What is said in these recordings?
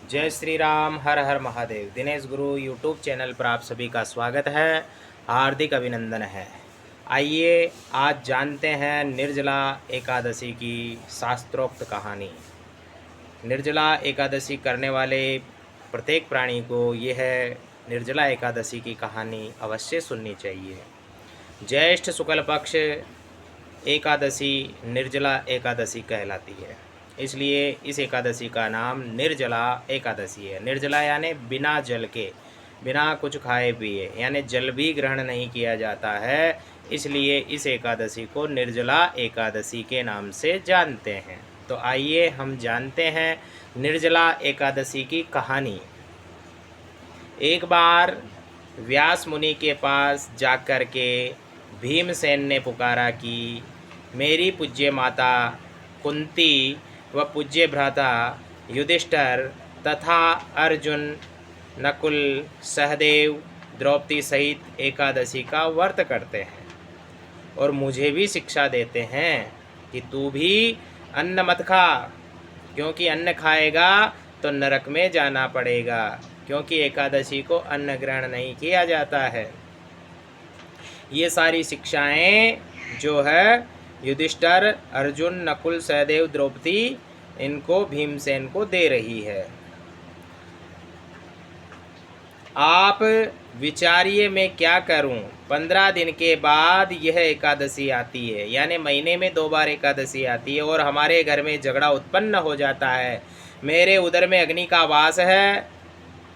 जय श्री राम, हर हर महादेव। दिनेश गुरु YouTube channel पर आप सभी का स्वागत है, हार्दिक अभिनंदन है। आइए आज जानते हैं निर्जला एकादशी की शास्त्रोक्त कहानी। निर्जला एकादशी करने वाले प्रत्येक प्राणी को यह निर्जला एकादशी की कहानी अवश्य सुननी चाहिए। ज्येष्ठ शुक्ल पक्ष एकादशी निर्जला एकादशी कहलाती है, इसलिए इस एकादशी का नाम निर्जला एकादशी है। निर्जला यानी बिना जल के, बिना कुछ खाए पिए, यानी जल भी ग्रहण नहीं किया जाता है, इसलिए इस एकादशी को निर्जला एकादशी के नाम से जानते हैं। तो आइए हम जानते हैं निर्जला एकादशी की कहानी। एक बार व्यास मुनि के पास जाकर के भीमसेन ने पुकारा कि मेरी पूज्य माता कुंती व पूज्य भ्राता युधिष्ठिर तथा अर्जुन, नकुल, सहदेव, द्रौपदी सहित एकादशी का व्रत करते हैं और मुझे भी शिक्षा देते हैं कि तू भी अन्न मत खा, क्योंकि अन्न खाएगा तो नरक में जाना पड़ेगा, क्योंकि एकादशी को अन्न ग्रहण नहीं किया जाता है। ये सारी शिक्षाएं जो है युधिष्ठिर, अर्जुन, नकुल, सहदेव, द्रौपदी इनको भीमसेन को दे रही है। आप विचारिए मैं क्या करूं। 15 दिन के बाद यह एकादशी आती है, यानी महीने में 2 बार एकादशी आती है और हमारे घर में झगड़ा उत्पन्न हो जाता है। मेरे उदर में अग्नि का वास है,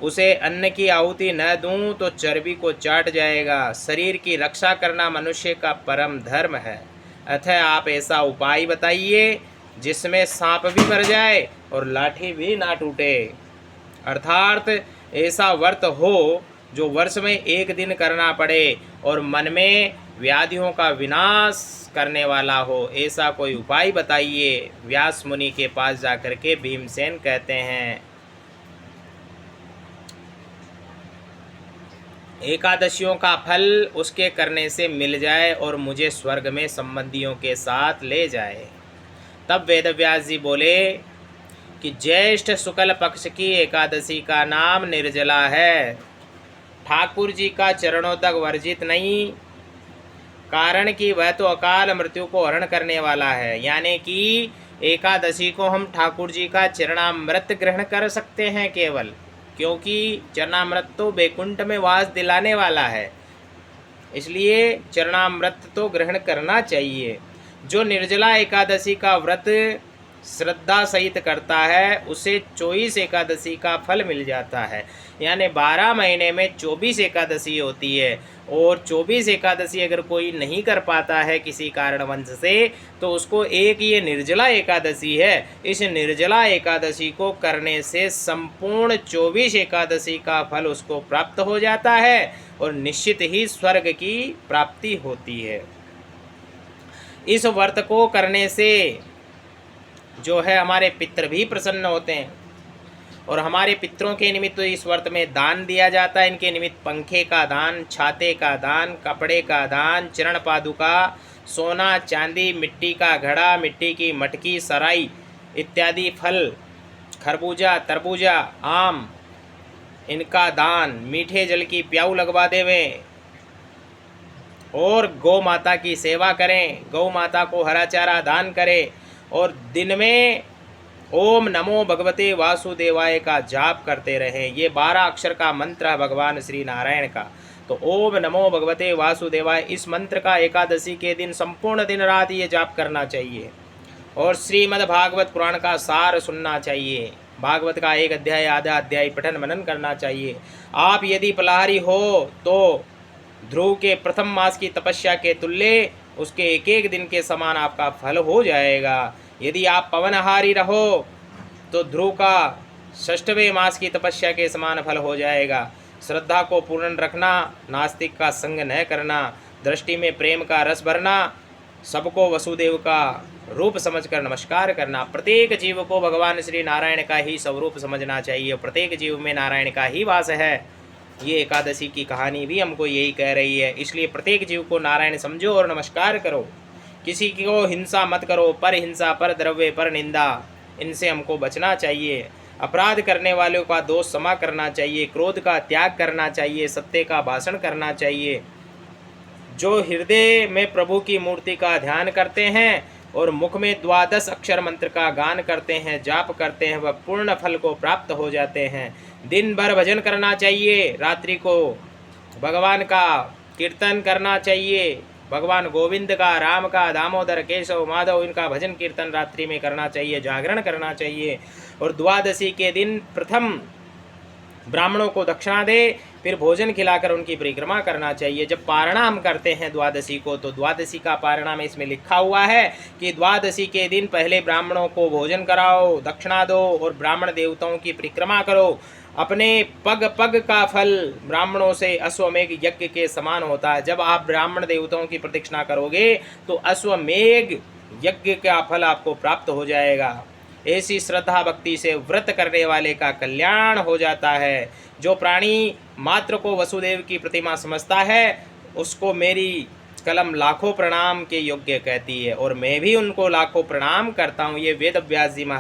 उसे अन्न की आहुति न दूं तो चर्बी को चाट जाएगा। शरीर की रक्षा करना मनुष्य का परम धर्म है, अतः आप ऐसा उपाय बताइए जिसमें सांप भी मर जाए और लाठी भी ना टूटे। अर्थात ऐसा व्रत हो जो वर्ष में एक दिन करना पड़े और मन में व्याधियों का विनाश करने वाला हो, ऐसा कोई उपाय बताइए। व्यास मुनि के पास जाकर के भीमसेन कहते हैं, एकादशियों का फल उसके करने से मिल जाए और मुझे स्वर्ग में संबंधियों के साथ ले जाए। तब वेदव्यास जी बोले कि ज्येष्ठ शुक्ल पक्ष की एकादशी का नाम निर्जला है। ठाकुर जी का चरणों तक वर्जित नहीं, कारण कि वह तो अकाल मृत्यु को हरण करने वाला है। यानी कि एकादशी को हम ठाकुर जी का चरणामृत ग्रहण कर सकते हैं केवल, क्योंकि चरणामृत तो वैकुंठ में वास दिलाने वाला है, इसलिए चरणामृत तो ग्रहण करना चाहिए। जो निर्जला एकादशी का व्रत श्रद्धा सहित करता है उसे 24 एकादशी का फल मिल जाता है। यानी 12 महीने में 24 एकादशी होती है, और 24 एकादशी अगर कोई नहीं कर पाता है किसी कारणवश से, तो उसको एक ये निर्जला एकादशी है, इस निर्जला एकादशी को करने से संपूर्ण 24 एकादशी का फल उसको प्राप्त हो जाता है और निश्चित ही स्वर्ग की प्राप्ति होती है। इस व्रत को करने से जो है हमारे पितृ भी प्रसन्न होते हैं, और हमारे पितरों के निमित्त तो इस व्रत में दान दिया जाता है। इनके निमित्त पंखे का दान, छाते का दान, कपड़े का दान, चरण पादुका, सोना चांदी, मिट्टी का घड़ा, मिट्टी की मटकी, सराई इत्यादि फल, खरबूजा, तरबूजा, आम, इनका दान, मीठे जल की प्याऊ लगवा देवें और गौ माता की सेवा करें, गौ माता को हरा चारा दान करें और दिन में ओम नमो भगवते वासुदेवाय का जाप करते रहें। ये 12 अक्षर का मंत्र है भगवान श्री नारायण का। तो ओम नमो भगवते वासुदेवाय, इस मंत्र का एकादशी के दिन संपूर्ण दिन रात ये जाप करना चाहिए और श्रीमद् भागवत पुराण का सार सुनना चाहिए। भागवत का 1 अध्याय आधा अध्याय पठन मनन करना चाहिए। आप यदि पलाहारी हो तो ध्रुव के प्रथम मास की तपस्या के तुल्य उसके एक एक दिन के समान आपका फल हो जाएगा। यदि आप पवनहारी रहो तो ध्रुव का 6वें मास की तपस्या के समान फल हो जाएगा। श्रद्धा को पूर्ण रखना, नास्तिक का संग न करना, दृष्टि में प्रेम का रस भरना, सबको वसुदेव का रूप समझकर नमस्कार करना, प्रत्येक जीव को भगवान श्री नारायण का ही स्वरूप समझना चाहिए। प्रत्येक जीव में नारायण का ही वास है। ये एकादशी की कहानी भी हमको यही कह रही है। इसलिए प्रत्येक जीव को नारायण समझो और नमस्कार करो। किसी को हिंसा मत करो, पर हिंसा, पर द्रव्य, पर निंदा, इनसे हमको बचना चाहिए। अपराध करने वालों का दोष क्षमा करना चाहिए, क्रोध का त्याग करना चाहिए, सत्य का भाषण करना चाहिए। जो हृदय में प्रभु की मूर्ति का ध्यान करते हैं और मुख में 12 अक्षर मंत्र का गान करते हैं, जाप करते हैं, वह पूर्ण फल को प्राप्त हो जाते हैं। दिन भर भजन करना चाहिए, रात्रि को भगवान का कीर्तन करना चाहिए, भगवान गोविंद का, राम का, दामोदर, केशव, माधव, इनका भजन कीर्तन रात्रि में करना चाहिए, जागरण करना चाहिए। और द्वादशी के दिन प्रथम ब्राह्मणों को दक्षिणा दे, फिर भोजन खिलाकर उनकी परिक्रमा करना चाहिए। जब पारणा हम करते हैं द्वादशी को, तो द्वादशी का पारणा में इसमें लिखा हुआ है कि द्वादशी के दिन पहले ब्राह्मणों को भोजन कराओ, दक्षिणा दो और ब्राह्मण देवताओं की परिक्रमा करो। अपने पग पग का फल ब्राह्मणों से अश्वमेघ यज्ञ के समान होता है। जब आप ब्राह्मण देवताओं की प्रदक्षिणा करोगे तो अश्वमेघ यज्ञ का फल आपको प्राप्त हो जाएगा। ऐसी श्रद्धा भक्ति से व्रत करने वाले का कल्याण हो जाता है। जो प्राणी मात्र को वसुदेव की प्रतिमा समझता है, उसको मेरी कलम लाखों प्रणाम के योग्य कहती है, और मैं भी उनको लाखों प्रणाम करता हूँ। ये वेद व्यास जी